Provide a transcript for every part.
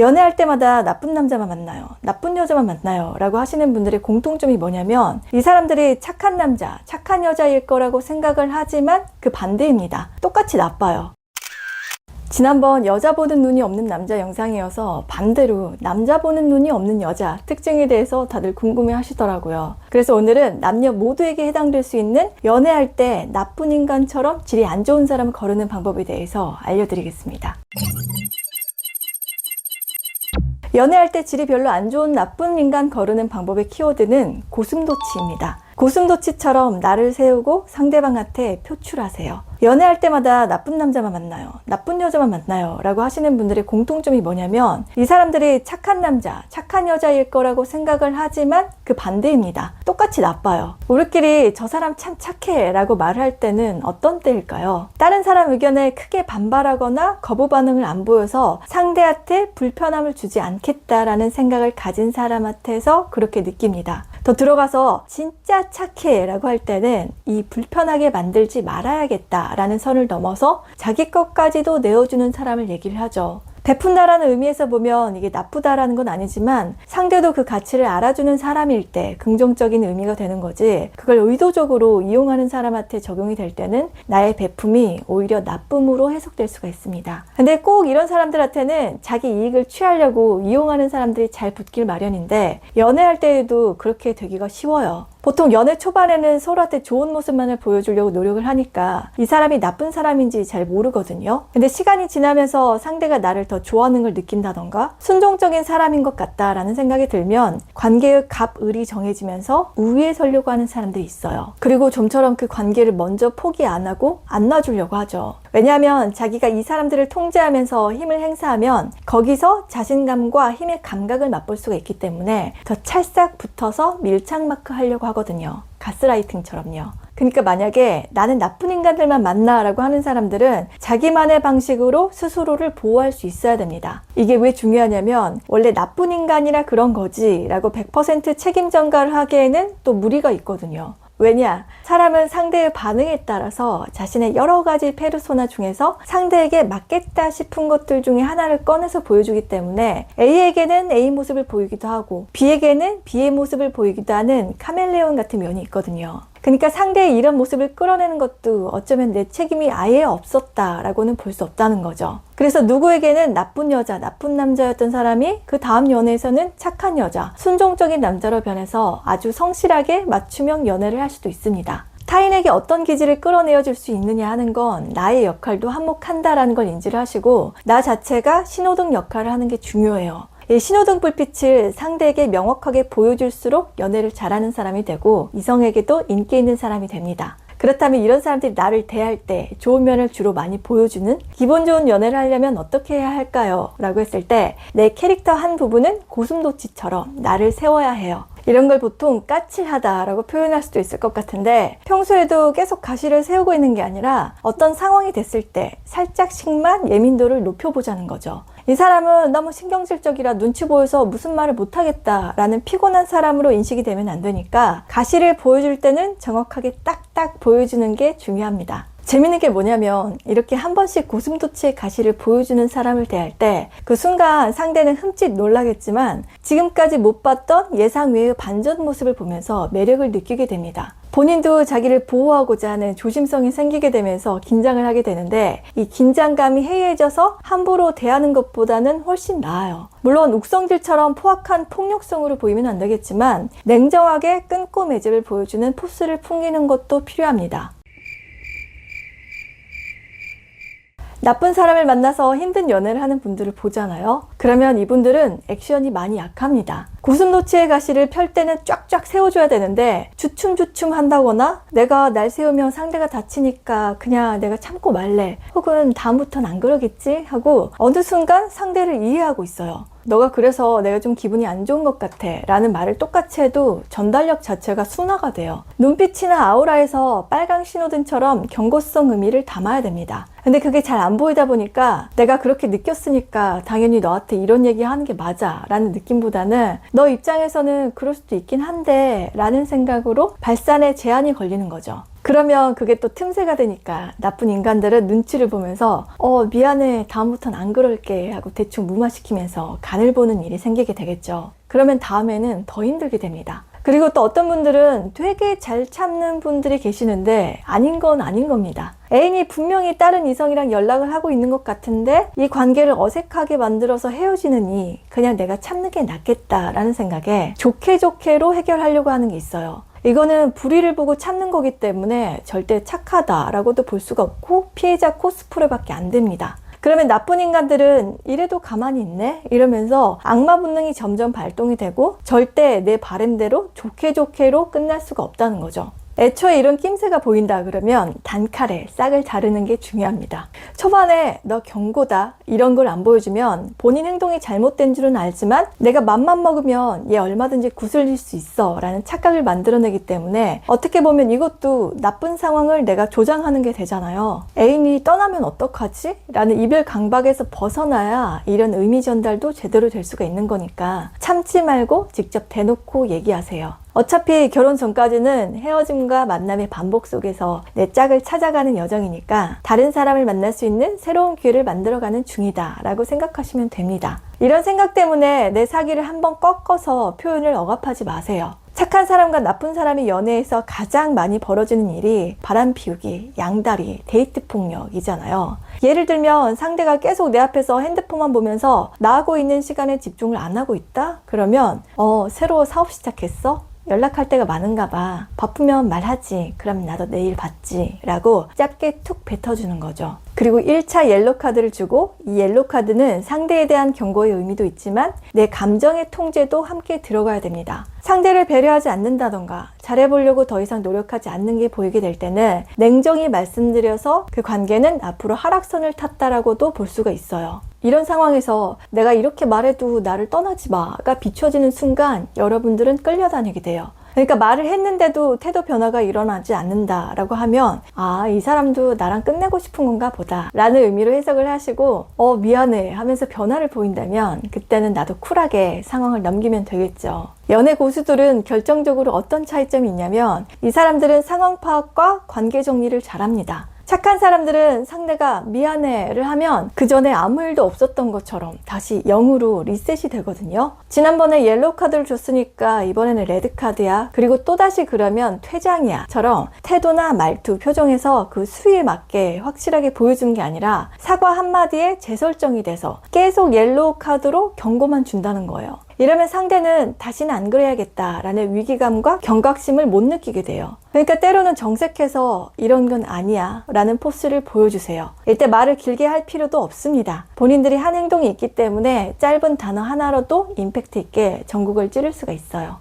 연애할 때마다 나쁜 남자만 만나요, 나쁜 여자만 만나요 라고 하시는 분들의 공통점이 뭐냐면 이 사람들이 착한 남자, 착한 여자일 거라고 생각을 하지만 그 반대입니다. 똑같이 나빠요. 지난번 여자 보는 눈이 없는 남자 영상이어서 반대로 남자 보는 눈이 없는 여자 특징에 대해서 다들 궁금해 하시더라고요. 그래서 오늘은 남녀 모두에게 해당될 수 있는 연애할 때 나쁜 인간처럼 질이 안 좋은 사람을 거르는 방법에 대해서 알려드리겠습니다. 연애할 때 질이 별로 안 좋은 나쁜 인간 거르는 방법의 키워드는 고슴도치입니다. 고슴도치처럼 나를 세우고 상대방한테 표출하세요. 연애할 때마다 나쁜 남자만 만나요, 나쁜 여자만 만나요 라고 하시는 분들의 공통점이 뭐냐면 이 사람들이 착한 남자, 착한 여자일 거라고 생각을 하지만 그 반대입니다. 똑같이 나빠요. 우리끼리 저 사람 참 착해 라고 말할 때는 어떤 때일까요? 다른 사람 의견에 크게 반발하거나 거부 반응을 안 보여서 상대한테 불편함을 주지 않겠다라는 생각을 가진 사람한테서 그렇게 느낍니다. 더 들어가서 진짜 착해 라고 할 때는 이 불편하게 만들지 말아야겠다 라는 선을 넘어서 자기 것까지도 내어주는 사람을 얘기를 하죠. 베푼다라는 의미에서 보면 이게 나쁘다라는 건 아니지만 상대도 그 가치를 알아주는 사람일 때 긍정적인 의미가 되는 거지, 그걸 의도적으로 이용하는 사람한테 적용이 될 때는 나의 베품이 오히려 나쁨으로 해석될 수가 있습니다. 근데 꼭 이런 사람들한테는 자기 이익을 취하려고 이용하는 사람들이 잘 붙길 마련인데 연애할 때에도 그렇게 되기가 쉬워요. 보통 연애 초반에는 서로한테 좋은 모습만을 보여주려고 노력을 하니까 이 사람이 나쁜 사람인지 잘 모르거든요. 근데 시간이 지나면서 상대가 나를 더 좋아하는 걸 느낀다던가 순종적인 사람인 것 같다라는 생각이 들면 관계의 갑을이 정해지면서 우위에 서려고 하는 사람들이 있어요. 그리고 좀처럼 그 관계를 먼저 포기 안 하고 안 놔주려고 하죠. 왜냐하면 자기가 이 사람들을 통제하면서 힘을 행사하면 거기서 자신감과 힘의 감각을 맛볼 수가 있기 때문에 더 찰싹 붙어서 밀착마크 하려고 하거든요. 가스라이팅처럼요. 그러니까 만약에 나는 나쁜 인간들만 만나 라고 하는 사람들은 자기만의 방식으로 스스로를 보호할 수 있어야 됩니다. 이게 왜 중요하냐면 원래 나쁜 인간이라 그런 거지 라고 100% 책임 전가를 하기에는 또 무리가 있거든요. 왜냐? 사람은 상대의 반응에 따라서 자신의 여러 가지 페르소나 중에서 상대에게 맞겠다 싶은 것들 중에 하나를 꺼내서 보여주기 때문에 A에게는 A 모습을 보이기도 하고 B에게는 B의 모습을 보이기도 하는 카멜레온 같은 면이 있거든요. 그러니까 상대의 이런 모습을 끌어내는 것도 어쩌면 내 책임이 아예 없었다라고는 볼 수 없다는 거죠. 그래서 누구에게는 나쁜 여자, 나쁜 남자였던 사람이 그 다음 연애에서는 착한 여자, 순종적인 남자로 변해서 아주 성실하게 맞춤형 연애를 할 수도 있습니다. 타인에게 어떤 기질을 끌어내어 줄 수 있느냐 하는 건 나의 역할도 한몫한다라는 걸 인지를 하시고 나 자체가 신호등 역할을 하는 게 중요해요. 이 신호등 불빛을 상대에게 명확하게 보여줄수록 연애를 잘하는 사람이 되고 이성에게도 인기 있는 사람이 됩니다. 그렇다면 이런 사람들이 나를 대할 때 좋은 면을 주로 많이 보여주는 기분 좋은 연애를 하려면 어떻게 해야 할까요? 라고 했을 때 내 캐릭터 한 부분은 고슴도치처럼 나를 세워야 해요. 이런 걸 보통 까칠하다 라고 표현할 수도 있을 것 같은데 평소에도 계속 가시를 세우고 있는 게 아니라 어떤 상황이 됐을 때 살짝씩만 예민도를 높여보자는 거죠. 이 사람은 너무 신경질적이라 눈치 보여서 무슨 말을 못하겠다 라는 피곤한 사람으로 인식이 되면 안 되니까 가시를 보여줄 때는 정확하게 딱딱 보여주는 게 중요합니다. 재밌는 게 뭐냐면 이렇게 한 번씩 고슴도치의 가시를 보여주는 사람을 대할 때 그 순간 상대는 흠칫 놀라겠지만 지금까지 못 봤던 예상 외의 반전 모습을 보면서 매력을 느끼게 됩니다. 본인도 자기를 보호하고자 하는 조심성이 생기게 되면서 긴장을 하게 되는데 이 긴장감이 해이해져서 함부로 대하는 것보다는 훨씬 나아요. 물론 욱성질처럼 포악한 폭력성으로 보이면 안 되겠지만 냉정하게 끊고 매듭을 보여주는 포스를 풍기는 것도 필요합니다. 나쁜 사람을 만나서 힘든 연애를 하는 분들을 보잖아요. 그러면 이분들은 액션이 많이 약합니다. 고슴도치의 가시를 펼 때는 쫙쫙 세워줘야 되는데 주춤주춤 한다거나 내가 날 세우면 상대가 다치니까 그냥 내가 참고 말래 혹은 다음부턴 안 그러겠지 하고 어느 순간 상대를 이해하고 있어요. 너가 그래서 내가 좀 기분이 안 좋은 것 같아 라는 말을 똑같이 해도 전달력 자체가 순화가 돼요. 눈빛이나 아우라에서 빨강 신호등처럼 경고성 의미를 담아야 됩니다. 근데 그게 잘 안 보이다 보니까 내가 그렇게 느꼈으니까 당연히 너한테 이런 얘기 하는 게 맞아 라는 느낌보다는 너 입장에서는 그럴 수도 있긴 한데 라는 생각으로 발산에 제한이 걸리는 거죠. 그러면 그게 또 틈새가 되니까 나쁜 인간들은 눈치를 보면서 미안해, 다음부턴 안 그럴게 하고 대충 무마시키면서 간을 보는 일이 생기게 되겠죠. 그러면 다음에는 더 힘들게 됩니다. 그리고 또 어떤 분들은 되게 잘 참는 분들이 계시는데 아닌 건 아닌 겁니다. 애인이 분명히 다른 이성이랑 연락을 하고 있는 것 같은데 이 관계를 어색하게 만들어서 헤어지느니 그냥 내가 참는 게 낫겠다라는 생각에 좋게로 해결하려고 하는 게 있어요. 이거는 불의를 보고 참는 거기 때문에 절대 착하다라고도 볼 수가 없고 피해자 코스프레밖에 안 됩니다. 그러면 나쁜 인간들은 이래도 가만히 있네? 이러면서 악마 본능이 점점 발동이 되고 절대 내 바램대로 좋게로 끝날 수가 없다는 거죠. 애초에 이런 낌새가 보인다 그러면 단칼에 싹을 자르는 게 중요합니다. 초반에 너 경고다 이런 걸 안 보여주면 본인 행동이 잘못된 줄은 알지만 내가 맘만 먹으면 얘 얼마든지 구슬릴 수 있어 라는 착각을 만들어내기 때문에 어떻게 보면 이것도 나쁜 상황을 내가 조장하는 게 되잖아요. 애인이 떠나면 어떡하지? 라는 이별 강박에서 벗어나야 이런 의미 전달도 제대로 될 수가 있는 거니까 참지 말고 직접 대놓고 얘기하세요. 어차피 결혼 전까지는 헤어짐과 만남의 반복 속에서 내 짝을 찾아가는 여정이니까 다른 사람을 만날 수 있는 새로운 기회를 만들어가는 중이다 라고 생각하시면 됩니다. 이런 생각 때문에 내 사기를 한번 꺾어서 표현을 억압하지 마세요. 착한 사람과 나쁜 사람이 연애에서 가장 많이 벌어지는 일이 바람 피우기, 양다리, 데이트 폭력이잖아요. 예를 들면 상대가 계속 내 앞에서 핸드폰만 보면서 나하고 있는 시간에 집중을 안 하고 있다? 그러면 새로 사업 시작했어? 연락할 때가 많은가 봐. 바쁘면 말하지. 그럼 나도 내일 받지. 라고 짧게 툭 뱉어주는 거죠. 그리고 1차 옐로 카드를 주고 이 옐로 카드는 상대에 대한 경고의 의미도 있지만 내 감정의 통제도 함께 들어가야 됩니다. 상대를 배려하지 않는다던가 잘해보려고 더 이상 노력하지 않는 게 보이게 될 때는 냉정히 말씀드려서 그 관계는 앞으로 하락선을 탔다라고도 볼 수가 있어요. 이런 상황에서 내가 이렇게 말해도 나를 떠나지 마가 비춰지는 순간 여러분들은 끌려다니게 돼요. 그러니까 말을 했는데도 태도 변화가 일어나지 않는다라고 하면 이 사람도 나랑 끝내고 싶은 건가 보다 라는 의미로 해석을 하시고 미안해 하면서 변화를 보인다면 그때는 나도 쿨하게 상황을 넘기면 되겠죠. 연애 고수들은 결정적으로 어떤 차이점이 있냐면 이 사람들은 상황 파악과 관계 정리를 잘합니다. 착한 사람들은 상대가 미안해를 하면 그 전에 아무 일도 없었던 것처럼 다시 0으로 리셋이 되거든요. 지난번에 옐로우 카드를 줬으니까 이번에는 레드 카드야. 그리고 또다시 그러면 퇴장이야. 처럼 태도나 말투, 표정에서 그 수위에 맞게 확실하게 보여주는 게 아니라 사과 한마디에 재설정이 돼서 계속 옐로우 카드로 경고만 준다는 거예요. 이러면 상대는 다시는 안 그래야겠다라는 위기감과 경각심을 못 느끼게 돼요. 그러니까 때로는 정색해서 이런 건 아니야 라는 포스를 보여주세요. 이때 말을 길게 할 필요도 없습니다. 본인들이 한 행동이 있기 때문에 짧은 단어 하나로도 임팩트 있게 전국을 찌를 수가 있어요.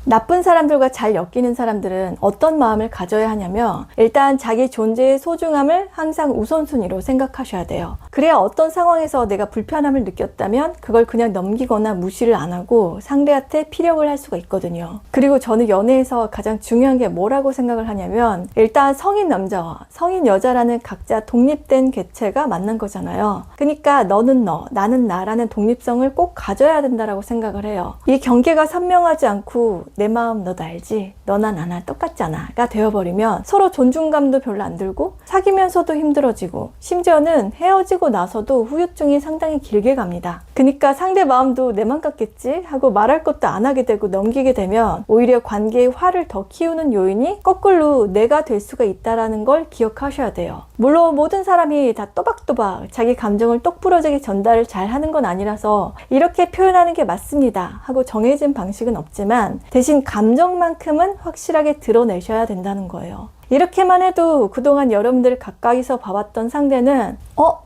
나쁜 사람들과 잘 엮이는 사람들은 어떤 마음을 가져야 하냐면 일단 자기 존재의 소중함을 항상 우선순위로 생각하셔야 돼요. 그래야 어떤 상황에서 내가 불편함을 느꼈다면 그걸 그냥 넘기거나 무시를 안 하고 상대한테 피력을 할 수가 있거든요. 그리고 저는 연애에서 가장 중요한 게 뭐라고 생각을 하냐면 일단 성인 남자와 성인 여자라는 각자 독립된 객체가 만난 거잖아요. 그러니까 너는 너, 나는 나라는 독립성을 꼭 가져야 된다고 생각을 해요. 이 경계가 선명하지 않고 내 마음 너도 알지? 너나 나나 똑같잖아 가 되어버리면 서로 존중감도 별로 안 들고 사귀면서도 힘들어지고 심지어는 헤어지고 나서도 후유증이 상당히 길게 갑니다. 그러니까 상대 마음도 내 맘 같겠지? 하고 말할 것도 안 하게 되고 넘기게 되면 오히려 관계의 화를 더 키우는 요인이 거꾸로 내가 될 수가 있다는 걸 기억하셔야 돼요. 물론 모든 사람이 다 또박또박 자기 감정을 똑부러지게 전달을 잘 하는 건 아니라서 이렇게 표현하는 게 맞습니다 하고 정해진 방식은 없지만 대신 감정만큼은 확실하게 드러내셔야 된다는 거예요. 이렇게만 해도 그동안 여러분들 가까이서 봐왔던 상대는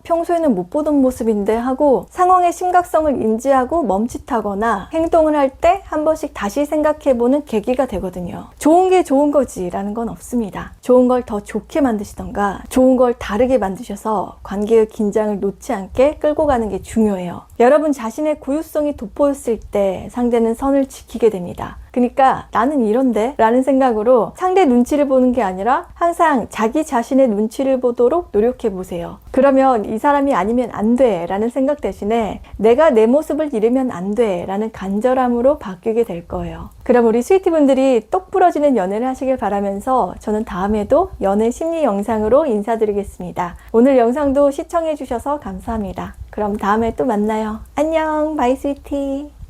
평소에는 못 보던 모습인데 하고 상황의 심각성을 인지하고 멈칫하거나 행동을 할 때 한 번씩 다시 생각해보는 계기가 되거든요. 좋은 게 좋은 거지 라는 건 없습니다. 좋은 걸 더 좋게 만드시던가 좋은 걸 다르게 만드셔서 관계의 긴장을 놓지 않게 끌고 가는 게 중요해요. 여러분 자신의 고유성이 돋보였을 때 상대는 선을 지키게 됩니다. 그러니까 나는 이런데? 라는 생각으로 상대 눈치를 보는 게 아니라 아니라 항상 자기 자신의 눈치를 보도록 노력해 보세요. 그러면 이 사람이 아니면 안 돼 라는 생각 대신에 내가 내 모습을 잃으면 안 돼 라는 간절함으로 바뀌게 될 거예요. 그럼 우리 스위티분들이 똑 부러지는 연애를 하시길 바라면서 저는 다음에도 연애 심리 영상으로 인사드리겠습니다. 오늘 영상도 시청해 주셔서 감사합니다. 그럼 다음에 또 만나요. 안녕, 바이 스위티.